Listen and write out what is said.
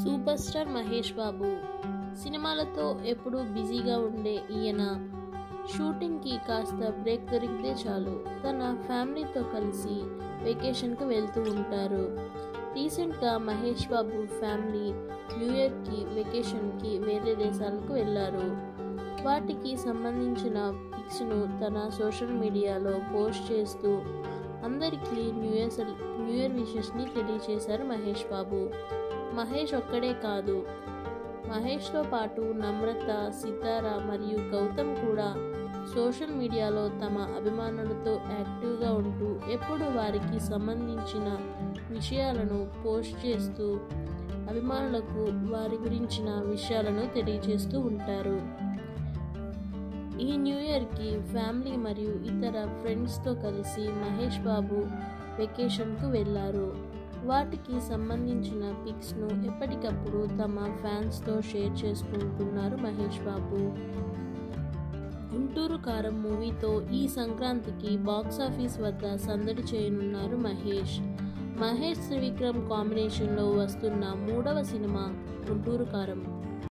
Super star Mahesh Babu సినిమాలతో ఎప్పుడూ బిజీగా ఉండే ఈయన షూటింగ్కి కాస్త బ్రేక్ దొరికితే చాలు తన ఫ్యామిలీతో కలిసి వెకేషన్కి వెళ్తూ ఉంటారు. రీసెంట్గా మహేష్ బాబు ఫ్యామిలీ న్యూ ఇయర్కి వెకేషన్కి వేరే దేశాలకు వెళ్ళారు. వాటికి సంబంధించిన పిక్స్ను తన సోషల్ మీడియాలో పోస్ట్ చేస్తూ అందరికీ న్యూ ఇయర్ విషెస్ని తెలియజేశారు మహేష్ బాబు. మహేష్ ఒక్కడే కాదు, మహేష్తో పాటు నమ్రత, సితార మరియు గౌతమ్ కూడా సోషల్ మీడియాలో తమ అభిమానులతో యాక్టివ్గా ఉంటూ ఎప్పుడు వారికి సంబంధించిన విషయాలను పోస్ట్ చేస్తూ అభిమానులకు వారి గురించిన విషయాలను తెలియజేస్తూ ఉంటారు. ఈ న్యూ ఇయర్కి ఫ్యామిలీ మరియు ఇతర ఫ్రెండ్స్తో కలిసి మహేష్ బాబు వెకేషన్కు వెళ్ళారు. వాటికి సంబంధించిన పిక్స్ను ఎప్పటికప్పుడు తమ ఫ్యాన్స్తో షేర్ చేసుకుంటున్నారు మహేష్ బాబు. గుంటూరు కారం మూవీతో ఈ సంక్రాంతికి బాక్సాఫీస్ వద్ద సందడి చేయనున్నారు మహేష్. మహేష్ త్రివిక్రమ్ కాంబినేషన్లో వస్తున్న 3వ సినిమా గుంటూరు కారం.